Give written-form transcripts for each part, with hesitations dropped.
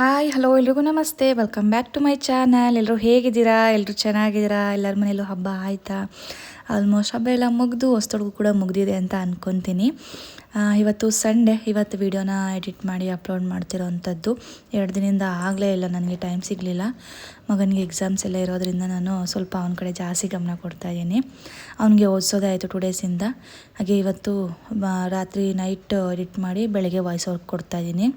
Hi hello ಎಲ್ರಿಗೂ ನಮಸ್ತೆ, welcome back to my channel. ಎಲ್ಲರೂ ಹೇಗಿದ್ದೀರಾ? ಎಲ್ಲರೂ ಚೆನ್ನಾಗಿದ್ದೀರಾ? ಎಲ್ಲರ ಮನೇಲೂ ಹಬ್ಬ ಆಯಿತಾ? ಆಲ್ಮೋಸ್ಟ್ ಹಬ್ಬ ಎಲ್ಲ ಮುಗಿದು ಹೊಸ್ತೊಳಗು ಕೂಡ ಮುಗಿದಿದೆ ಅಂತ ಅಂದ್ಕೊತೀನಿ. ಇವತ್ತು ಸಂಡೇ, ಇವತ್ತು ವೀಡಿಯೋನ ಎಡಿಟ್ ಮಾಡಿ ಅಪ್ಲೋಡ್ ಮಾಡ್ತಿರೋ ಅಂಥದ್ದು. 2 ದಿನದಿಂದ ಆಗಲೇ ಇಲ್ಲ, ನನಗೆ ಟೈಮ್ ಸಿಗಲಿಲ್ಲ. ಮಗನಿಗೆ ಎಕ್ಸಾಮ್ಸ್ ಎಲ್ಲ ಇರೋದ್ರಿಂದ ನಾನು ಸ್ವಲ್ಪ ಅವನ ಕಡೆ ಜಾಸ್ತಿ ಗಮನ ಕೊಡ್ತಾಯಿದ್ದೀನಿ. ಅವನಿಗೆ ಓದಿಸೋದೇ ಆಯಿತು 2 ಡೇಸಿಂದ. ಹಾಗೆ ಇವತ್ತು ರಾತ್ರಿ ನೈಟ್ ಎಡಿಟ್ ಮಾಡಿ ಬೆಳಗ್ಗೆ ವಾಯ್ಸ್ ಓವರ್ ಕೊಡ್ತಾಯಿದ್ದೀನಿ.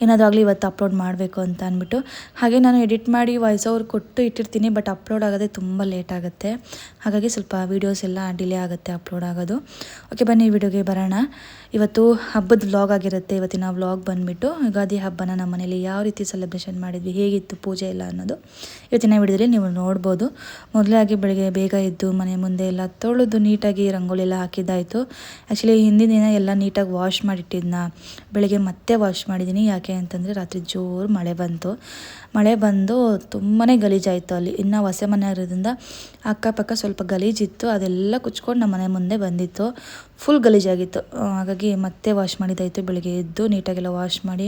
ಏನಾದರೂ ಆಗಲಿ ಇವತ್ತು ಅಪ್ಲೋಡ್ ಮಾಡಬೇಕು ಅಂತ ಅಂದ್ಬಿಟ್ಟು. ಹಾಗೆ ನಾನು ಎಡಿಟ್ ಮಾಡಿ ವಾಯ್ಸ್ ಓವರ್ ಕೊಟ್ಟು ಇಟ್ಟಿರ್ತೀನಿ, ಬಟ್ ಅಪ್ಲೋಡ್ ಆಗೋದೇ ತುಂಬ ಲೇಟ್ ಆಗುತ್ತೆ. ಹಾಗಾಗಿ ಸ್ವಲ್ಪ ವೀಡಿಯೋಸ್ ಎಲ್ಲ ಡಿಲೇ ಆಗುತ್ತೆ ಅಪ್ಲೋಡ್ ಆಗೋದು. ಓಕೆ, ಬನ್ನಿ ವಿಡಿಯೋಗೆ ಬರೋಣ. ಇವತ್ತು ಹಬ್ಬದ ವ್ಲಾಗ್ ಆಗಿರುತ್ತೆ. ಇವತ್ತಿನ ವ್ಲಾಗ್ ಬಂದುಬಿಟ್ಟು ಯುಗಾದಿ ಹಬ್ಬನ ನಮ್ಮ ಮನೇಲಿ ಯಾವ ರೀತಿ ಸೆಲೆಬ್ರೇಷನ್ ಮಾಡಿದ್ವಿ, ಹೇಗಿತ್ತು ಪೂಜೆ ಎಲ್ಲ ಅನ್ನೋದು ಇವತ್ತಿನ ವಿಡಿಯೋದಲ್ಲಿ ನೀವು ನೋಡ್ಬೋದು. ಮೊದಲಾಗಿ ಬೆಳಗ್ಗೆ ಬೇಗ ಎದ್ದು ಮನೆ ಮುಂದೆ ಎಲ್ಲ ತೊಳೆದು ನೀಟಾಗಿ ರಂಗೋಲಿ ಎಲ್ಲ ಹಾಕಿದ್ದಾಯಿತು. ಆ್ಯಕ್ಚುಲಿ ಹಿಂದಿನ ದಿನ ಎಲ್ಲ ನೀಟಾಗಿ ವಾಶ್ ಮಾಡಿಟ್ಟಿದ್ದನ್ನ ಬೆಳಗ್ಗೆ ಮತ್ತೆ ವಾಶ್ ಮಾಡಿದ್ದೀನಿ. ಯಾಕೆ ಅಂತಂದರೆ ರಾತ್ರಿ ಜೋರು ಮಳೆ ಬಂದು ತುಂಬಾ ಗಲೀಜಾಯಿತು. ಅಲ್ಲಿ ಇನ್ನು ಹೊಸ ಮನೆ ಇರೋದ್ರಿಂದ ಅಕ್ಕಪಕ್ಕ ಸ್ವಲ್ಪ ಗಲೀಜಿತ್ತು, ಅದೆಲ್ಲ ಕುಚ್ಕೊಂಡು ನಮ್ಮ ಮನೆ ಮುಂದೆ ಬಂದಿತ್ತು. ಫುಲ್ ಗಲೀಜಾಗಿತ್ತು. ಹಾಗಾಗಿ ಮತ್ತೆ ವಾಶ್ ಮಾಡಿದ್ದಾಯಿತು. ಬೆಳಗ್ಗೆ ಎದ್ದು ನೀಟಾಗೆಲ್ಲ ವಾಶ್ ಮಾಡಿ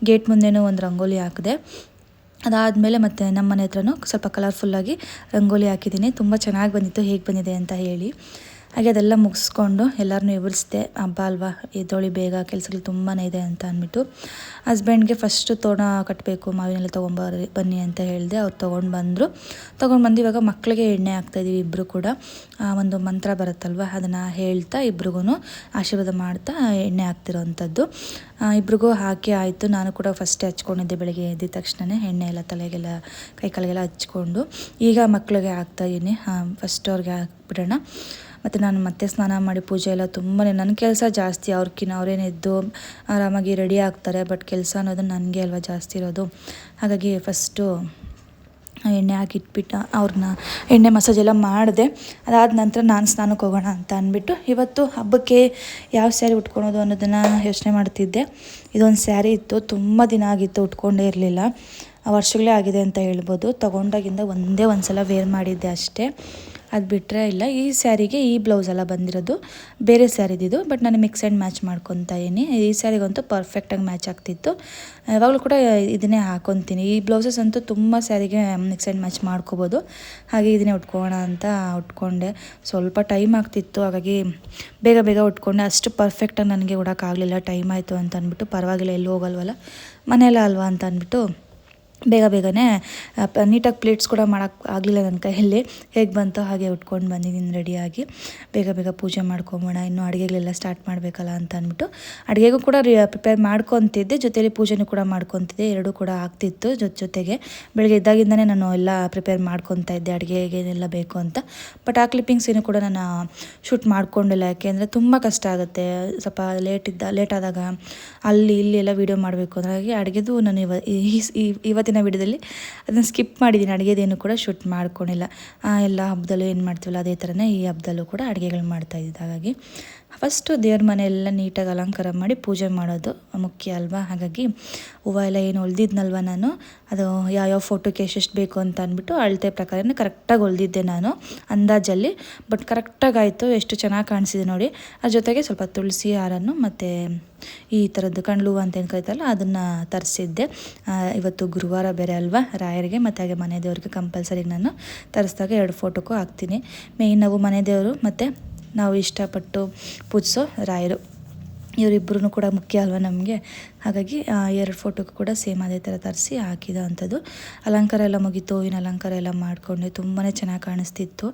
ಗೇಟ್ ಮುಂದೆನೂ ಒಂದು ರಂಗೋಲಿ ಹಾಕಿದೆ. ಅದಾದಮೇಲೆ ಮತ್ತೆ ನಮ್ಮ ಮನೆ ಹತ್ರನೂ ಸ್ವಲ್ಪ ಕಲರ್ಫುಲ್ಲಾಗಿ ರಂಗೋಲಿ ಹಾಕಿದ್ದೀನಿ. ತುಂಬ ಚೆನ್ನಾಗಿ ಬಂದಿತ್ತು, ಹೇಗೆ ಬಂದಿದೆ ಅಂತ ಹೇಳಿ. ಹಾಗೆ ಅದೆಲ್ಲ ಮುಗಿಸ್ಕೊಂಡು ಎಲ್ಲರನ್ನೂ ಎಬ್ಬಿಸಿದೆ. ಹಬ್ಬ ಅಲ್ವಾ, ಎದ್ದೊಳಿ ಬೇಗ, ಕೆಲಸಗಳು ತುಂಬಾ ಇದೆ ಅಂತ ಅಂದ್ಬಿಟ್ಟು ಹಸ್ಬೆಂಡ್ಗೆ ಫಸ್ಟು ತೋರಣ ಕಟ್ಟಬೇಕು, ಮಾವಿನೆಲ್ಲ ಬನ್ನಿ ಅಂತ ಹೇಳಿದೆ. ಅವ್ರು ತೊಗೊಂಡು ಬಂದು ಇವಾಗ ಮಕ್ಕಳಿಗೆ ಎಣ್ಣೆ ಹಾಕ್ತಾಯಿದ್ದೀವಿ. ಇಬ್ಬರು ಕೂಡ ಒಂದು ಮಂತ್ರ ಬರುತ್ತಲ್ವ, ಅದನ್ನು ಹೇಳ್ತಾ ಇಬ್ರಿಗೂ ಆಶೀರ್ವಾದ ಮಾಡ್ತಾ ಎಣ್ಣೆ ಹಾಕ್ತಿರೋ ಅಂಥದ್ದು. ಇಬ್ರಿಗೂ ಹಾಕಿ ಆಯಿತು. ನಾನು ಕೂಡ ಫಸ್ಟೇ ಹಚ್ಕೊಂಡಿದ್ದೆ, ಬೆಳಗ್ಗೆ ಎದ್ದ ತಕ್ಷಣ ಎಣ್ಣೆ ಎಲ್ಲ ತಲೆಗೆಲ್ಲ ಕೈಕಾಲಿಗೆಲ್ಲ ಹಚ್ಕೊಂಡು. ಈಗ ಮಕ್ಕಳಿಗೆ ಹಾಕ್ತಾಯಿದ್ದೀನಿ. ಫಸ್ಟ್ ಅವ್ರಿಗೆ ಹಾಕ್ಬಿಡೋಣ. ಮತ್ತು ನಾನು ಮತ್ತೆ ಸ್ನಾನ ಮಾಡಿ ಪೂಜೆ ಎಲ್ಲ ತುಂಬಾ ನನ್ನ ಕೆಲಸ ಜಾಸ್ತಿ. ಅವ್ರೇನು ಎದ್ದು ಆರಾಮಾಗಿ ರೆಡಿ ಆಗ್ತಾರೆ, ಬಟ್ ಕೆಲಸ ಅನ್ನೋದು ನನಗೆ ಅಲ್ವಾ ಜಾಸ್ತಿ ಇರೋದು. ಹಾಗಾಗಿ ಫಸ್ಟು ಎಣ್ಣೆ ಹಾಕಿಟ್ಬಿಟ್ಟು ಅವ್ರನ್ನ ಎಣ್ಣೆ ಮಸಾಜ್ ಎಲ್ಲ ಮಾಡಿದೆ. ಅದಾದ ನಂತರ ನಾನು ಸ್ನಾನಕ್ಕೆ ಹೋಗೋಣ ಅಂತ ಅಂದ್ಬಿಟ್ಟು ಇವತ್ತು ಹಬ್ಬಕ್ಕೆ ಯಾವ ಸ್ಯಾರಿ ಉಟ್ಕೊಳೋದು ಅನ್ನೋದನ್ನು ಯೋಚನೆ ಮಾಡ್ತಿದ್ದೆ. ಇದೊಂದು ಸ್ಯಾರಿ ಇತ್ತು, ತುಂಬ ದಿನ ಆಗಿತ್ತು, ಉಟ್ಕೊಂಡೇ ಇರಲಿಲ್ಲ. ವರ್ಷಗಳೇ ಆಗಿದೆ ಅಂತ ಹೇಳ್ಬೋದು. ತೊಗೊಂಡಾಗಿಂದ ಒಂದೇ ಒಂದು ಸಲ ವೇರ್ ಮಾಡಿದ್ದೆ ಅಷ್ಟೇ, ಅದು ಬಿಟ್ಟರೆ ಇಲ್ಲ. ಈ ಸ್ಯಾರಿಗೆ ಈ ಬ್ಲೌಸ್ ಎಲ್ಲ ಬಂದಿರೋದು ಬೇರೆ ಸ್ಯಾರಿದಿದ್ದು, ಬಟ್ ನಾನು ಮಿಕ್ಸ್ ಆ್ಯಂಡ್ ಮ್ಯಾಚ್ ಮಾಡ್ಕೊತಾ ಇದ್ದೀನಿ. ಈ ಸ್ಯಾರಿಗಂತೂ ಪರ್ಫೆಕ್ಟಾಗಿ ಮ್ಯಾಚ್ ಆಗ್ತಿತ್ತು. ಯಾವಾಗಲೂ ಕೂಡ ಇದನ್ನೇ ಹಾಕ್ಕೊತೀನಿ. ಈ ಬ್ಲೌಸಸ್ ಅಂತೂ ತುಂಬ ಸ್ಯಾರಿಗೆ ಮಿಕ್ಸ್ ಆ್ಯಂಡ್ ಮ್ಯಾಚ್ ಮಾಡ್ಕೋಬೋದು. ಹಾಗೆ ಇದನ್ನೇ ಉಟ್ಕೊಳ್ಳೋಣ ಅಂತ ಉಟ್ಕೊಂಡೆ. ಸ್ವಲ್ಪ ಟೈಮ್ ಆಗ್ತಿತ್ತು, ಹಾಗಾಗಿ ಬೇಗ ಉಟ್ಕೊಂಡೆ. ಅಷ್ಟು ಪರ್ಫೆಕ್ಟಾಗಿ ನನಗೆ ಉಡೋಕ್ಕಾಗಲಿಲ್ಲ, ಟೈಮ್ ಆಯಿತು ಅಂತ ಅಂದ್ಬಿಟ್ಟು. ಪರವಾಗಿಲ್ಲ, ಎಲ್ಲೂ ಹೋಗಲ್ವಲ್ಲ, ಮನೆಯಲ್ಲ ಅಲ್ವಾ ಅಂತ ಅಂದ್ಬಿಟ್ಟು ಬೇಗನೆ ನೀಟಾಗಿ ಪ್ಲೇಟ್ಸ್ ಕೂಡ ಮಾಡೋಕ್ಕೆ ಆಗಲಿಲ್ಲ ನನ್ನ ಕೈಯಲ್ಲಿ. ಹೇಗೆ ಬಂತೋ ಹಾಗೆ ಉಟ್ಕೊಂಡು ಬಂದಿದ್ದೀನಿ ರೆಡಿಯಾಗಿ. ಬೇಗ ಪೂಜೆ ಮಾಡ್ಕೊಂಬೋಣ, ಇನ್ನೂ ಅಡುಗೆಗಳೆಲ್ಲ ಸ್ಟಾರ್ಟ್ ಮಾಡಬೇಕಲ್ಲ ಅಂತ ಅಂದ್ಬಿಟ್ಟು ಅಡುಗೆಗೂ ಕೂಡ ಪ್ರಿಪೇರ್ ಮಾಡ್ಕೊತಿದ್ದೆ, ಜೊತೆಯಲ್ಲಿ ಪೂಜೆನೂ ಕೂಡ ಮಾಡ್ಕೊತಿದ್ದೆ. ಎರಡೂ ಕೂಡ ಆಗ್ತಿತ್ತು ಜೊತೆಗೆ. ಬೆಳಗ್ಗೆ ಇದ್ದಾಗಿಂದನೇ ನಾನು ಎಲ್ಲ ಪ್ರಿಪೇರ್ ಮಾಡ್ಕೊತಾ ಇದ್ದೆ, ಅಡುಗೆಗೆ ಏನೆಲ್ಲ ಬೇಕು ಅಂತ. ಬಟ್ ಆ ಕ್ಲಿಪ್ಪಿಂಗ್ಸೇನು ಕೂಡ ನಾನು ಶೂಟ್ ಮಾಡ್ಕೊಂಡಿಲ್ಲ, ಯಾಕೆಂದರೆ ತುಂಬ ಕಷ್ಟ ಆಗುತ್ತೆ. ಸ್ವಲ್ಪ ಲೇಟ್ ಆದಾಗ ಅಲ್ಲಿ ಇಲ್ಲಿ ಎಲ್ಲ ವೀಡಿಯೋ ಮಾಡಬೇಕು ಅಂದ್ರೆ. ಹಾಗೆ ಅಡುಗೆದು ನಾನು ಇವತ್ತಿನ ವಿಡಿಯೋದಲ್ಲಿ ಅದನ್ನು ಸ್ಕಿಪ್ ಮಾಡಿದ್ದೀನಿ. ಅಡುಗೆದೇನು ಕೂಡ ಶೂಟ್ ಮಾಡ್ಕೊಂಡಿಲ್ಲ. ಎಲ್ಲ ಹಬ್ಬದಲ್ಲೂ ಏನು ಮಾಡ್ತೀವಲ್ಲ ಅದೇ ಥರನೇ ಈ ಹಬ್ಬದಲ್ಲೂ ಕೂಡ ಅಡುಗೆಗಳು ಮಾಡ್ತಾಯಿದ್ದೆ. ಹಾಗಾಗಿ ಫಸ್ಟು ದೇವ್ರ ಮನೆಯೆಲ್ಲ ನೀಟಾಗಿ ಅಲಂಕಾರ ಮಾಡಿ ಪೂಜೆ ಮಾಡೋದು ಮುಖ್ಯ ಅಲ್ವಾ. ಹಾಗಾಗಿ ಹೂವು ಎಲ್ಲ ಏನು ಹೊಲ್ದಿದ್ನಲ್ವ ನಾನು, ಅದು ಯಾವ್ಯಾವ ಫೋಟೋಕ್ಕೆ ಎಷ್ಟೆಷ್ಟು ಬೇಕು ಅಂತ ಅಂದ್ಬಿಟ್ಟು ಅಳತೆ ಪ್ರಕಾರನೇ ಕರೆಕ್ಟಾಗಿ ಹೊಲ್ದಿದ್ದೆ ನಾನು ಅಂದಾಜಲ್ಲಿ. ಬಟ್ ಕರೆಕ್ಟಾಗಿ ಆಯಿತು, ಎಷ್ಟು ಚೆನ್ನಾಗಿ ಕಾಣಿಸಿದೆ ನೋಡಿ. ಅದ್ರ ಜೊತೆಗೆ ಸ್ವಲ್ಪ ತುಳಸಿ ಹಾರನ್ನು ಮತ್ತು ಈ ಥರದ್ದು ಕಂಡ್ಲು ಅಂತ ಏನು ಕರೀತಾರಲ್ಲ ಅದನ್ನು ತರಿಸಿದ್ದೆ. ಇವತ್ತು ಗುರುವಾರ ಬೇರೆ ಅಲ್ವಾ, ರಾಯರಿಗೆ ಮತ್ತು ಹಾಗೆ ಮನೆ ದೇವ್ರಿಗೆ ಕಂಪಲ್ಸರಿ ನಾನು ತರಿಸಿದಾಗ 2 ಫೋಟೋಕ್ಕೂ ಹಾಕ್ತೀನಿ. ಮೇಯ್ನ್ ನಾವು ಮನೆ ದೇವರು ಮತ್ತು ನಾವು ಇಷ್ಟಪಟ್ಟು ಪೂಜಿಸೋ ರಾಯರು, ಇವರಿಬ್ಬರೂ ಕೂಡ ಮುಖ್ಯ ಅಲ್ವ ನಮಗೆ. ಹಾಗಾಗಿ 2 ಫೋಟೋಕ್ಕೂ ಕೂಡ ಸೇಮ್ ಅದೇ ಥರ ತರಿಸಿ ಹಾಕಿದ ಅಂಥದ್ದು. ಅಲಂಕಾರ ಎಲ್ಲ ಮುಗೀತು, ಹೂವಿನ ಅಲಂಕಾರ ಎಲ್ಲ ಮಾಡಿಕೊಂಡೆ. ತುಂಬಾ ಚೆನ್ನಾಗಿ ಕಾಣಿಸ್ತಿತ್ತು.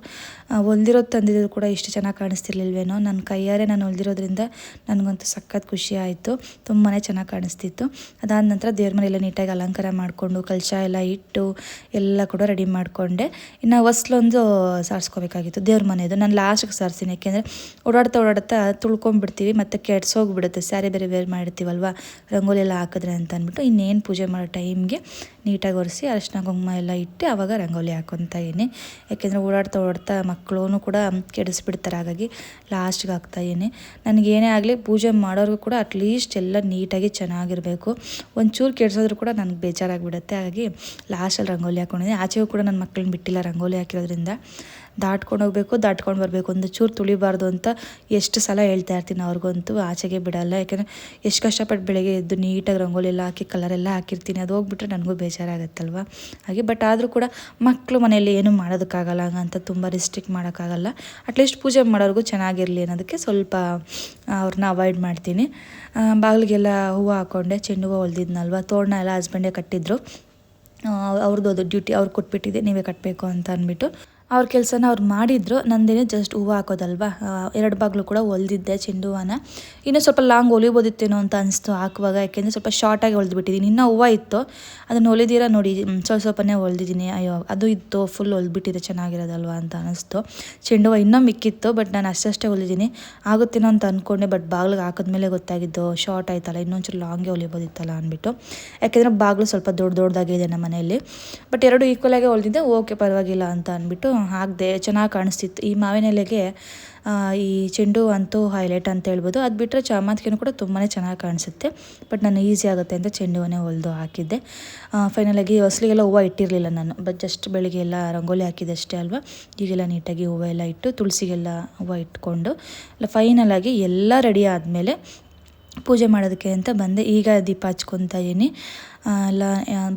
ಹೊಲ್ದಿರೋದು ತಂದಿರೋದು ಕೂಡ ಇಷ್ಟು ಚೆನ್ನಾಗಿ ಕಾಣಿಸ್ತಿರ್ಲಿಲ್ವೇನೋ. ನನ್ನ ಕೈಯಾರೆ ನಾನು ಹೊಲ್ದಿರೋದ್ರಿಂದ ನನಗಂತೂ ಸಖತ್ ಖುಷಿ ಆಯಿತು. ತುಂಬಾ ಚೆನ್ನಾಗಿ ಕಾಣಿಸ್ತಿತ್ತು. ಅದಾದ ನಂತರ ದೇವ್ರ ಮನೆಯೆಲ್ಲ ನೀಟಾಗಿ ಅಲಂಕಾರ ಮಾಡಿಕೊಂಡು ಕಲಶ ಎಲ್ಲ ಇಟ್ಟು ಎಲ್ಲ ಕೂಡ ರೆಡಿ ಮಾಡಿಕೊಂಡೆ. ಇನ್ನು ಹೊಸ್ಲೊಂದು ಸಾರಿಸ್ಕೋಬೇಕಾಗಿತ್ತು ದೇವ್ರ ಮನೆಯದು. ನಾನು ಲಾಸ್ಟಿಗೆ ಸಾರಿಸ್ತೀನಿ, ಯಾಕೆಂದರೆ ಓಡಾಡ್ತಾ ತುಳ್ಕೊಂಡ್ಬಿಡ್ತೀವಿ, ಮತ್ತು ಕೆಡ್ಸೋಗ್ಬಿಡುತ್ತೆ. ಸ್ಯಾರಿ ಬೇರೆ ವೇರ್ ಮಾಡಿರ್ತೀವಲ್ವ ರಂಗೋಲಿ ಎಲ್ಲ ಹಾಕಿದ್ರೆ ಅಂತ ಅಂದ್ಬಿಟ್ಟು. ಇನ್ನೇನು ಪೂಜೆ ಮಾಡೋ ಟೈಮ್ಗೆ ನೀಟಾಗಿ ಒರೆಸಿ ಅರಿಶಿನ ಕುಂಕುಮ ಎಲ್ಲ ಇಟ್ಟು ಆವಾಗ ರಂಗೋಲಿ ಹಾಕ್ಕೊತಾ ಇದ್ದೀನಿ. ಯಾಕೆಂದರೆ ಓಡಾಡ್ತಾ ಮಕ್ಕಳೂ ಕೂಡ ಕೆಡಿಸ್ಬಿಡ್ತಾರೆ. ಹಾಗಾಗಿ ಲಾಸ್ಟಿಗೆ ಹಾಕ್ತಾಯಿದ್ದೀನಿ. ನನಗೇನೇ ಆಗಲಿ ಪೂಜೆ ಮಾಡೋರಿಗೂ ಕೂಡ ಅಟ್ಲೀಸ್ಟ್ ಎಲ್ಲ ನೀಟಾಗಿ ಚೆನ್ನಾಗಿರಬೇಕು. ಒಂಚೂರು ಕೆಡಿಸೋದ್ರೂ ಕೂಡ ನನಗೆ ಬೇಜಾರಾಗಿಬಿಡುತ್ತೆ. ಹಾಗಾಗಿ ಲಾಸ್ಟಲ್ಲಿ ರಂಗೋಲಿ ಹಾಕ್ಕೊಂಡಿದ್ದೀನಿ. ಆಚೆಗೂ ಕೂಡ ನನ್ನ ಮಕ್ಕಳನ್ನ ಬಿಟ್ಟಿಲ್ಲ, ರಂಗೋಲಿ ಹಾಕಿರೋದ್ರಿಂದ ದಾಟ್ಕೊಂಡು ಹೋಗಬೇಕು, ದಾಟ್ಕೊಂಡು ಬರಬೇಕು, ಒಂದು ಚೂರು ತುಳಿಬಾರ್ದು ಅಂತ ಎಷ್ಟು ಸಲ ಹೇಳ್ತಾ ಇರ್ತೀನಿ. ಅವ್ರಿಗಂತೂ ಆಚೆಗೆ ಬಿಡಲ್ಲ. ಯಾಕೆಂದರೆ ಎಷ್ಟು ಕಷ್ಟಪಟ್ಟು ಬೆಳಗ್ಗೆ ಎದ್ದು ನೀಟಾಗಿ ರಂಗೋಲಿ ಎಲ್ಲ ಹಾಕಿ ಕಲರೆಲ್ಲ ಹಾಕಿರ್ತೀನಿ. ಅದು ಹೋಗ್ಬಿಟ್ರೆ ನನಗೂ ಬೇಜಾರಾಗತ್ತಲ್ವ. ಹಾಗೆ ಬಟ್ ಆದರೂ ಕೂಡ ಮಕ್ಕಳು ಮನೆಯಲ್ಲಿ ಏನೂ ಮಾಡೋದಕ್ಕಾಗಲ್ಲ ಅಂತ ತುಂಬ ರಿಸ್ಟ್ರಿಕ್ಟ್ ಮಾಡೋಕ್ಕಾಗಲ್ಲ. ಅಟ್ಲೀಸ್ಟ್ ಪೂಜೆ ಮಾಡೋರಿಗೂ ಚೆನ್ನಾಗಿರಲಿ ಅನ್ನೋದಕ್ಕೆ ಸ್ವಲ್ಪ ಅವ್ರನ್ನ ಅವಾಯ್ಡ್ ಮಾಡ್ತೀನಿ. ಬಾಗಿಲಿಗೆಲ್ಲ ಹೂವು ಹಾಕ್ಕೊಂಡೆ, ಚೆಂಡು ಹೂವು ಹೊಲ್ದಿದ್ನಲ್ವ, ತೋರಣ ಎಲ್ಲ ಹಸ್ಬೆಂಡೇ ಕಟ್ಟಿದ್ರು. ಅವ್ರದ್ದು ಅದು ಡ್ಯೂಟಿ ಅವ್ರು ಕೊಟ್ಬಿಟ್ಟಿದೆ, ನೀವೇ ಕಟ್ಟಬೇಕು ಅಂತ ಅಂದ್ಬಿಟ್ಟು ಅವ್ರ ಕೆಲಸನ ಅವ್ರು ಮಾಡಿದ್ರು. ನಂದೇನೆ ಜಸ್ಟ್ ಹೂವು ಹಾಕೋದಲ್ವಾ, 2 ಬಾಗಿಲು ಕೂಡ ಹೊಲ್ದಿದ್ದೆ ಚೆಂಡು ಹೂವನ. ಇನ್ನೂ ಸ್ವಲ್ಪ ಲಾಂಗ್ ಹೊಲಿಬೋದಿತ್ತೇನೋ ಅಂತ ಅನಿಸ್ತು ಹಾಕುವಾಗ, ಯಾಕೆಂದರೆ ಸ್ವಲ್ಪ ಶಾರ್ಟಾಗಿ ಹೊಲ್ದುಬಿಟ್ಟಿದ್ದೀನಿ. ಇನ್ನೂ ಹೂವು ಇತ್ತು, ಅದನ್ನು ಹೊಲಿದಿರ ನೋಡಿ ಸ್ವಲ್ಪನೇ ಹೊಲ್ದಿದ್ದೀನಿ. ಅಯ್ಯೋ ಅದು ಇತ್ತು, ಫುಲ್ ಹೊಲ್ಬಿಟ್ಟಿದೆ, ಚೆನ್ನಾಗಿರೋದಲ್ವ ಅಂತ ಅನ್ನಿಸ್ತು. ಚೆಂಡು ಹೂವು ಇನ್ನೂ ಮಿಕ್ಕಿತ್ತು, ಬಟ್ ನಾನು ಅಷ್ಟೇ ಹೊಲಿದ್ದೀನಿ. ಆಗುತ್ತೇನೋ ಅಂತ ಅಂದ್ಕೊಂಡೆ, ಬಟ್ ಬಾಗಿಲಿಗೆ ಹಾಕಿದ್ಮೇಲೆ ಗೊತ್ತಾಗಿದ್ದು ಶಾರ್ಟ್ ಆಯ್ತಲ್ಲ, ಇನ್ನೊಂಚೂರು ಲಾಂಗೇ ಹೊಲಿಬೋದಿತ್ತಲ್ಲ ಅಂದ್ಬಿಟ್ಟು. ಯಾಕೆಂದರೆ ಬಾಗಿಲು ಸ್ವಲ್ಪ ದೊಡ್ಡದಾಗಿದೆ ನಮ್ಮ ಮನೆಯಲ್ಲಿ. ಬಟ್ 2 ಈಕ್ವಲಾಗೆ ಹೊಲ್ದಿದ್ದೆ, ಓಕೆ ಪರವಾಗಿಲ್ಲ ಅಂತ ಅಂದ್ಬಿಟ್ಟು ಹಾಕಿದೆ. ಚೆನ್ನಾಗಿ ಕಾಣಿಸ್ತಿತ್ತು. ಈ ಮಾವಿನ ಎಲೆಗೆ ಈ ಚೆಂಡು ಅಂತೂ ಹೈಲೈಟ್ ಅಂತ ಹೇಳ್ಬೋದು. ಅದು ಬಿಟ್ಟರೆ ಚಾಮಂತಿಗೆನೂ ಕೂಡ ತುಂಬಾ ಚೆನ್ನಾಗಿ ಕಾಣಿಸುತ್ತೆ. ಬಟ್ ನಾನು ಈಸಿ ಆಗುತ್ತೆ ಅಂತ ಚೆಂಡು ಹೂವನ್ನೇ ಹೊಲಿದು ಹಾಕಿದ್ದೆ. ಫೈನಲಾಗಿ ಹೊಸಲಿಗೆಲ್ಲ ಹೂವು ಇಟ್ಟಿರಲಿಲ್ಲ ನಾನು, ಬಟ್ ಜಸ್ಟ್ ಬೆಳಿಗ್ಗೆ ಎಲ್ಲ ರಂಗೋಲಿ ಹಾಕಿದೆ ಅಷ್ಟೇ ಅಲ್ವಾ. ಈಗೆಲ್ಲ ನೀಟಾಗಿ ಹೂವು ಎಲ್ಲ ಇಟ್ಟು ತುಳಸಿಗೆಲ್ಲ ಹೂವು ಇಟ್ಕೊಂಡು ಫೈನಲಾಗಿ ಎಲ್ಲ ರೆಡಿ ಆದಮೇಲೆ ಪೂಜೆ ಮಾಡೋದಕ್ಕೆ ಅಂತ ಬಂದೆ. ಈಗ ದೀಪ ಹಚ್ಕೊತಾ ಇದ್ದೀನಿ. ಎಲ್ಲ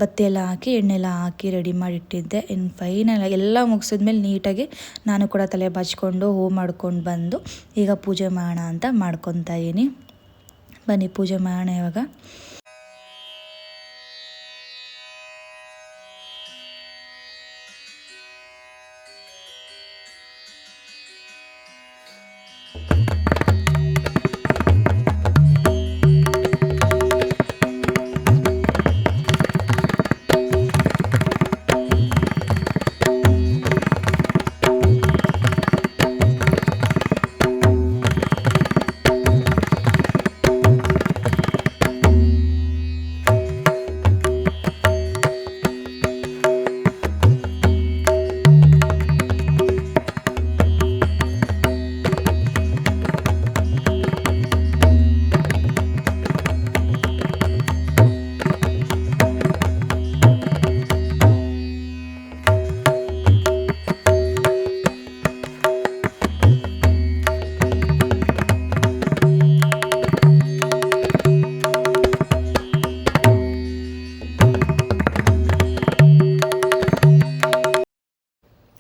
ಬತ್ತಿ ಎಲ್ಲ ಹಾಕಿ ಎಣ್ಣೆ ಎಲ್ಲ ಹಾಕಿ ರೆಡಿ ಮಾಡಿಟ್ಟಿದ್ದೆ. ಇನ್ನು ಫೈನಲ್ ಎಲ್ಲ ಮುಗಿಸಿದ್ಮೇಲೆ ನೀಟಾಗಿ ನಾನು ಕೂಡ ತಲೆ ಬಾಚ್ಕೊಂಡು ಹೂವು ಮಾಡ್ಕೊಂಡು ಬಂದು ಈಗ ಪೂಜೆ ಮಾಡೋಣ ಅಂತ ಮಾಡ್ಕೊತಾ ಇದ್ದೀನಿ. ಬನ್ನಿ ಪೂಜೆ ಮಾಡೋಣ ಇವಾಗ.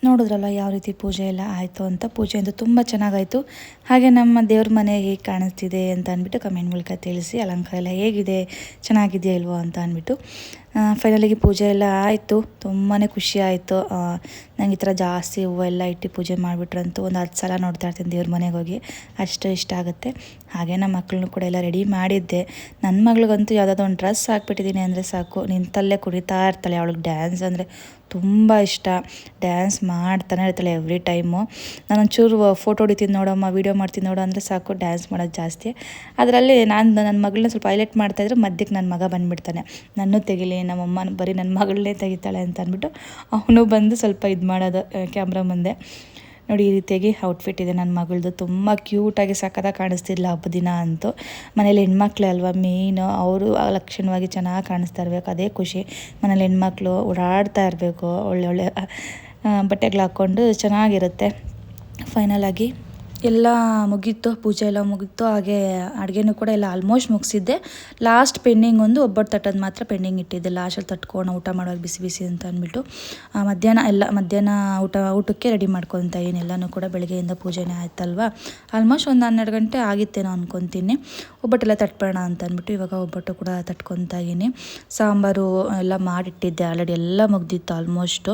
ನೋಡಿದ್ರಲ್ಲ ಯಾವ ರೀತಿ ಪೂಜೆ ಎಲ್ಲ ಆಯಿತು ಅಂತ. ಪೂಜೆ ಅಂತೂ ತುಂಬ ಚೆನ್ನಾಗಾಯಿತು. ಹಾಗೆ ನಮ್ಮ ದೇವ್ರ ಮನೆ ಹೇಗೆ ಕಾಣಿಸ್ತಿದೆ ಅಂತ ಅಂದ್ಬಿಟ್ಟು ಕಮೆಂಟ್ ಮೂಲಕ ತಿಳಿಸಿ. ಅಲಂಕಾರ ಎಲ್ಲ ಹೇಗಿದೆ, ಚೆನ್ನಾಗಿದೆಯಾ ಇಲ್ವೋ ಅಂತ ಅಂದ್ಬಿಟ್ಟು. ಫೈನಲಿಗೆ ಪೂಜೆ ಎಲ್ಲ ಆಯಿತು. ತುಂಬಾ ಖುಷಿ ಆಯಿತು. ನಂಗೆ ಈ ಥರ ಜಾಸ್ತಿ ಹೂವು ಎಲ್ಲ ಇಟ್ಟು ಪೂಜೆ ಮಾಡಿಬಿಟ್ರಂತೂ ಒಂದು 10 ಸಲ ನೋಡ್ತಾ ಇರ್ತೀನಿ ದೇವ್ರ ಮನೆಗೆ ಹೋಗಿ, ಅಷ್ಟು ಇಷ್ಟ ಆಗುತ್ತೆ. ಹಾಗೆ ನಮ್ಮ ಮಕ್ಕಳನ್ನು ಕೂಡ ಎಲ್ಲ ರೆಡಿ ಮಾಡಿದ್ದೆ. ನನ್ನ ಮಗಳಿಗಂತೂ ಯಾವುದಾದ್ರು ಒಂದು ಡ್ರೆಸ್ ಹಾಕ್ಬಿಟ್ಟಿದ್ದೀನಿ ಅಂದರೆ ಸಾಕು, ನಿಂತಲ್ಲೇ ಕುಣಿತಾ ಇರ್ತಾಳೆ. ಅವಳಿಗೆ ಡ್ಯಾನ್ಸ್ ಅಂದರೆ ತುಂಬ ಇಷ್ಟ. ಡ್ಯಾನ್ಸ್ ಮಾಡ್ತಾನೆ ಇರ್ತಾಳೆ ಎವ್ರಿ ಟೈಮು. ನಾನೊಂಚೂರು ಫೋಟೋ ಹೊಡಿತೀನಿ ನೋಡಮ್ಮ, ವೀಡಿಯೋ ಮಾಡ್ತೀನಿ ನೋಡೋ ಅಂದರೆ ಸಾಕು, ಡ್ಯಾನ್ಸ್ ಮಾಡೋದು ಜಾಸ್ತಿ. ಅದರಲ್ಲಿ ನನ್ನ ಮಗಳನ್ನ ಸ್ವಲ್ಪ ಹೈಲೈಟ್ ಮಾಡ್ತಾಯಿದ್ರೆ ಮಧ್ಯಕ್ಕೆ ನನ್ನ ಮಗ ಬಂದುಬಿಡ್ತಾನೆ, ನನ್ನೂ ತೆಗಿಲಿ, ನಮ್ಮಮ್ಮ ಬರೀ ನನ್ನ ಮಗಳನ್ನೇ ತೆಗಿತಾಳೆ ಅಂತ ಅಂದ್ಬಿಟ್ಟು ಅವನು ಬಂದು ಸ್ವಲ್ಪ ಇದು ಮಾಡೋದು ಕ್ಯಾಮ್ರಾ ಮುಂದೆ. ನೋಡಿ ಈ ರೀತಿಯಾಗಿ ಔಟ್ಫಿಟ್ ಇದೆ ನನ್ನ ಮಗಳದು. ತುಂಬ ಕ್ಯೂಟಾಗಿ ಸಖತ್ತಾಗಿ ಕಾಣಿಸ್ತಿದ್ಲ ಹಬ್ಬದ ದಿನ ಅಂತೂ. ಮನೇಲಿ ಹೆಣ್ಮಕ್ಳು ಅಲ್ವಾ ಮೇಯ್ನು, ಅವರು ಲಕ್ಷಣವಾಗಿ ಚೆನ್ನಾಗಿ ಕಾಣಿಸ್ತಾ ಇರಬೇಕು, ಅದೇ ಖುಷಿ. ಮನೇಲಿ ಹೆಣ್ಮಕ್ಳು ಓಡಾಡ್ತಾ ಇರಬೇಕು, ಒಳ್ಳೆ ಬಟ್ಟೆಗಳು ಹಾಕ್ಕೊಂಡು ಚೆನ್ನಾಗಿರುತ್ತೆ. ಫೈನಲಾಗಿ ಎಲ್ಲ ಮುಗೀತು, ಪೂಜೆ ಎಲ್ಲ ಮುಗೀತು. ಹಾಗೆ ಅಡುಗೆನೂ ಕೂಡ ಎಲ್ಲ ಆಲ್ಮೋಸ್ಟ್ ಮುಗಿಸಿದ್ದೆ. ಲಾಸ್ಟ್ ಪೆಂಡಿಂಗ್ ಒಂದು ಒಬ್ಬಟ್ಟು ತಟ್ಟೋದು ಮಾತ್ರ ಪೆಂಡಿಂಗ್ ಇಟ್ಟಿದ್ದೆ. ಲಾಸ್ಟಲ್ಲಿ ತಟ್ಕೊಂಡು ಊಟ ಮಾಡುವಾಗ ಬಿಸಿ ಬಿಸಿ ಅಂತ ಅಂದ್ಬಿಟ್ಟು ಮಧ್ಯಾಹ್ನ ಊಟಕ್ಕೆ ರೆಡಿ ಮಾಡ್ಕೊತಾ ಇದ್ದೀನಿ. ಎಲ್ಲನೂ ಕೂಡ ಬೆಳಗ್ಗೆಯಿಂದ ಪೂಜೆನೇ ಆಯ್ತಲ್ವ. ಆಲ್ಮೋಸ್ಟ್ ಒಂದು 12 ಗಂಟೆ ಆಗಿತ್ತೇನೋ ಅಂದ್ಕೊತೀನಿ. ಒಬ್ಬಟ್ಟೆಲ್ಲ ತಟ್ಬೇಡ ಅಂತ ಅಂದ್ಬಿಟ್ಟು ಇವಾಗ ಒಬ್ಬಟ್ಟು ಕೂಡ ತಟ್ಕೊತಾ ಇದ್ದೀನಿ. ಸಾಂಬಾರು ಎಲ್ಲ ಮಾಡಿಟ್ಟಿದ್ದೆ ಆಲ್ರೆಡಿ, ಎಲ್ಲ ಮುಗ್ದಿತ್ತು ಆಲ್ಮೋಸ್ಟು.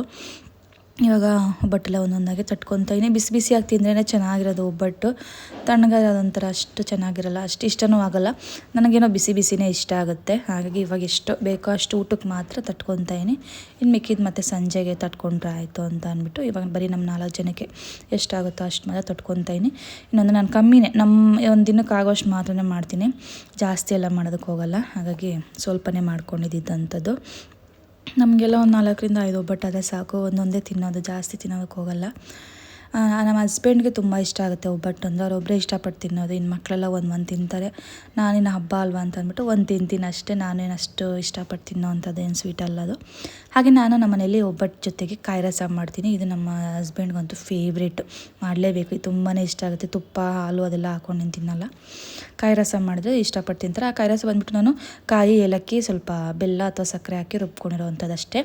ಇವಾಗ ಒಬ್ಬಟ್ಟೆಲ್ಲ ಒಂದೊಂದಾಗಿ ತಟ್ಕೊತಾ ಇದ್ದೀನಿ. ಬಿಸಿ ಬಿಸಿಯಾಗಿ ತಿಂದ್ರೇ ಚೆನ್ನಾಗಿರೋದು ಒಬ್ಬಟ್ಟು. ತಣ್ಣಗಾದ್ರೆ ಅದೊಂಥರ ಅಷ್ಟು ಚೆನ್ನಾಗಿರಲ್ಲ, ಅಷ್ಟು ಇಷ್ಟನೂ ಆಗಲ್ಲ. ನನಗೇನೋ ಬಿಸಿ ಬಿಸಿನೇ ಇಷ್ಟ ಆಗುತ್ತೆ. ಹಾಗಾಗಿ ಇವಾಗ ಎಷ್ಟು ಬೇಕೋ ಅಷ್ಟು ಊಟಕ್ಕೆ ಮಾತ್ರ ತಟ್ಕೊತಾ ಇದ್ದೀನಿ. ಇನ್ನು ಮಿಕ್ಕಿದ್ದು ಮತ್ತೆ ಸಂಜೆಗೆ ತಟ್ಕೊಂಡ್ರೆ ಆಯಿತು ಅಂತ ಅಂದ್ಬಿಟ್ಟು ಇವಾಗ ಬರೀ ನಮ್ಮ 4 ಜನಕ್ಕೆ ಎಷ್ಟಾಗುತ್ತೋ ಅಷ್ಟು ಮಾತ್ರ ತಟ್ಕೊತಾ ಇದ್ದೀನಿ. ಇನ್ನೊಂದು ನಾನು ಕಮ್ಮಿನೇ, ಒಂದು ದಿನಕ್ಕೆ ಆಗೋಷ್ಟು ಮಾತ್ರನೇ ಮಾಡ್ತೀನಿ, ಜಾಸ್ತಿ ಎಲ್ಲ ಮಾಡೋದಕ್ಕೆ ಹೋಗಲ್ಲ. ಹಾಗಾಗಿ ಸ್ವಲ್ಪನೇ ಮಾಡ್ಕೊಂಡಿದ್ದಂಥದ್ದು. ನಮಗೆಲ್ಲ ಒಂದು 4 ರಿಂದ 5 ಒಬ್ಬಟ್ಟಾದರೆ ಸಾಕು, ಒಂದೊಂದೇ ತಿನ್ನೋದು, ಜಾಸ್ತಿ ತಿನ್ನೋದಕ್ಕೆ ಹೋಗಲ್ಲ. ನಮ್ಮ ಹಸ್ಬೆಂಡ್ಗೆ ತುಂಬ ಇಷ್ಟ ಆಗುತ್ತೆ ಒಬ್ಬಟ್ಟು ಅಂದರೆ ಅವರೊಬ್ಬರೇ ಇಷ್ಟಪಟ್ಟು ತಿನ್ನೋದು. ಇನ್ನು ಮಕ್ಕಳೆಲ್ಲ ಒಂದು ತಿಂತಾರೆ. ನಾನಿನ್ನು ಹಬ್ಬ ಅಲ್ವಾ ಅಂತ ಅಂದ್ಬಿಟ್ಟು ಒಂದು ತಿಂತೀನಿ ಅಷ್ಟೇ. ನಾನೇನು ಅಷ್ಟು ಇಷ್ಟಪಟ್ಟು ತಿನ್ನೋ ಅಂಥದ್ದೇನು ಸ್ವೀಟ್ ಅಲ್ಲ ಅದು. ಹಾಗೆ ನಾನು ನಮ್ಮ ಮನೇಲಿ ಒಬ್ಬಟ್ಟು ಜೊತೆಗೆ ಕಾಯಿ ರಸ ಮಾಡ್ತೀನಿ. ಇದು ನಮ್ಮ ಹಸ್ಬೆಂಡ್ಗಂತೂ ಫೇವ್ರೇಟ್, ಮಾಡಲೇಬೇಕು. ಇದು ತುಂಬಾ ಇಷ್ಟ ಆಗುತ್ತೆ. ತುಪ್ಪ ಹಾಲು ಅದೆಲ್ಲ ಹಾಕೊಂಡು ನಾನು ತಿನ್ನಲ್ಲ. ಕಾಯಿ ರಸ ಮಾಡಿದ್ರೆ ಇಷ್ಟಪಟ್ಟು ತಿಂತಾರೆ. ಆ ಕಾಯಿ ರಸ ಬಂದ್ಬಿಟ್ಟು ನಾನು ಕಾಯಿ ಏಲಕ್ಕಿ ಸ್ವಲ್ಪ ಬೆಲ್ಲ ಅಥವಾ ಸಕ್ಕರೆ ಹಾಕಿ ರುಬ್ಕೊಂಡಿರೋ ಅಂಥದ್ದು ಅಷ್ಟೇ.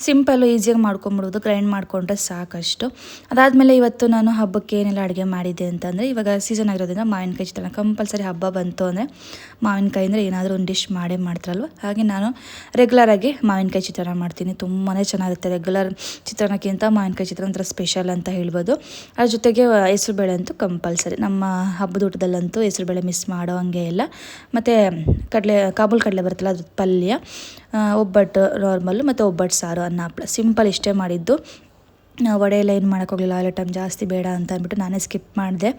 ಸಿಂಪಲ್ಲು ಈಸಿಯಾಗಿ ಮಾಡ್ಕೊಂಬಿಡೋದು, ಗ್ರೈಂಡ್ ಮಾಡಿಕೊಂಡ್ರೆ ಸಾಕಷ್ಟು. ಅದಾದಮೇಲೆ ಇವತ್ತು ನಾನು ಹಬ್ಬಕ್ಕೆ ಏನೆಲ್ಲ ಅಡುಗೆ ಮಾಡಿದ್ದೆ ಅಂತಂದರೆ, ಇವಾಗ ಸೀಸನ್ ಆಗಿರೋದ್ರಿಂದ ಮಾವಿನಕಾಯಿ ಚಿತ್ರಾನ್ನ ಕಂಪಲ್ಸರಿ. ಹಬ್ಬ ಬಂತು ಅಂದರೆ ಮಾವಿನಕಾಯಿ ಅಂದರೆ ಏನಾದರೂ ಒಂದು ಡಿಶ್ ಮಾಡೇ ಮಾಡ್ತಾರಲ್ವ. ಹಾಗೆ ನಾನು ರೆಗ್ಯುಲರಾಗಿ ಮಾವಿನಕಾಯಿ ಚಿತ್ರಾನ್ನ ಮಾಡ್ತೀನಿ. ತುಂಬಾ ಚೆನ್ನಾಗಿರುತ್ತೆ. ರೆಗ್ಯುಲರ್ ಚಿತ್ರಾನ್ನಕ್ಕಿಂತ ಮಾವಿನಕಾಯಿ ಚಿತ್ರಾನ್ನ ಒಂಥರ ಸ್ಪೆಷಲ್ ಅಂತ ಹೇಳ್ಬೋದು. ಅದ್ರ ಜೊತೆಗೆ ಹೆಸರುಬೇಳೆ ಅಂತೂ ಕಂಪಲ್ಸರಿ. ನಮ್ಮ ಹಬ್ಬದ ಊಟದಲ್ಲಂತೂ ಹೆಸರುಬೇಳೆ ಮಿಸ್ ಮಾಡೋ ಹಂಗೆ ಇಲ್ಲ. ಮತ್ತು ಕಾಬೂಲ್ ಕಡಲೆ ಬರುತ್ತಲ್ಲ ಅದ್ರ ಪಲ್ಯ, ಒಬ್ಬಟ್ಟು ನಾರ್ಮಲ್ಲು, ಮತ್ತು ಒಬ್ಬಟ್ಟು ಸಾರು, ಅನ್ನ ಹಪ್ಪಳ, ಸಿಂಪಲ್ ಇಷ್ಟೇ ಮಾಡಿದ್ದು. ವಡೆ ಎಲ್ಲ ಏನು ಮಾಡೋಕ್ಕೋಗಲಿಲ್ಲ, ಆಯಿಲ್ ಐಟಮ್ ಜಾಸ್ತಿ ಬೇಡ ಅಂತ ಅಂದ್ಬಿಟ್ಟು ನಾನೇ ಸ್ಕಿಪ್ ಮಾಡಿದೆ.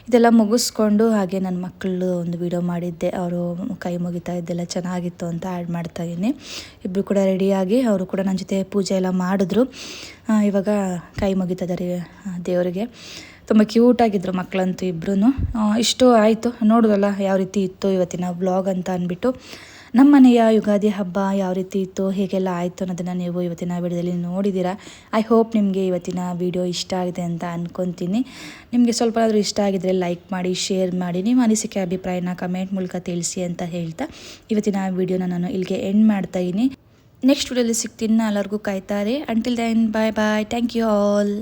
ಇದೆಲ್ಲ ಮುಗಿಸ್ಕೊಂಡು ಹಾಗೆ ನನ್ನ ಮಕ್ಕಳು ಒಂದು ವಿಡಿಯೋ ಮಾಡಿದ್ದೆ, ಅವರು ಕೈ ಮುಗಿತಾ ಇದ್ದೆಲ್ಲ ಚೆನ್ನಾಗಿತ್ತು ಅಂತ ಆ್ಯಡ್ ಮಾಡ್ತಾಯಿದ್ದೀನಿ. ಇಬ್ಬರು ಕೂಡ ರೆಡಿಯಾಗಿ ಅವರು ಕೂಡ ನನ್ನ ಜೊತೆ ಪೂಜೆ ಎಲ್ಲ ಮಾಡಿದ್ರು. ಇವಾಗ ಕೈ ಮುಗಿತಾ ಇದ್ದಾರೆ ದೇವರಿಗೆ. ತುಂಬ ಕ್ಯೂಟಾಗಿದ್ದರು ಮಕ್ಕಳಂತೂ ಇಬ್ಬರೂ. ಇಷ್ಟು ಆಯಿತು, ನೋಡೋದಲ್ಲ ಯಾವ ರೀತಿ ಇತ್ತು ಇವತ್ತಿನ ವ್ಲಾಗ್ ಅಂತ ಅಂದ್ಬಿಟ್ಟು. ನಮ್ಮ ಮನೆಯ ಯುಗಾದಿ ಹಬ್ಬ ಯಾವ ರೀತಿ ಇತ್ತು, ಹೇಗೆಲ್ಲ ಆಯಿತು ಅನ್ನೋದನ್ನು ನೀವು ಇವತ್ತಿನ ವಿಡಿಯೋದಲ್ಲಿ ನೋಡಿದ್ದೀರಾ. ಐ ಹೋಪ್ ನಿಮಗೆ ಇವತ್ತಿನ ವಿಡಿಯೋ ಇಷ್ಟ ಆಗಿದೆ ಅಂತ ಅಂದ್ಕೊತೀನಿ. ನಿಮಗೆ ಸ್ವಲ್ಪ ಆದರೂ ಇಷ್ಟ ಆಗಿದ್ದರೆ ಲೈಕ್ ಮಾಡಿ, ಶೇರ್ ಮಾಡಿ, ನಿಮ್ಮ ಅನಿಸಿಕೆ ಅಭಿಪ್ರಾಯನ ಕಮೆಂಟ್ ಮೂಲಕ ತಿಳಿಸಿ ಅಂತ ಹೇಳ್ತಾ ಇವತ್ತಿನ ವಿಡಿಯೋನ ನಾನು ಇಲ್ಲಿಗೆ ಎಂಡ್ ಮಾಡ್ತಾಯಿದ್ದೀನಿ. ನೆಕ್ಸ್ಟ್ ವಿಡಿಯೋದಲ್ಲಿ ಸಿಗ್ತೀನಿ. ಎಲ್ಲರಿಗೂ ಕಾಯ್ತಾರೆ. Until then bye bye. Thank you all.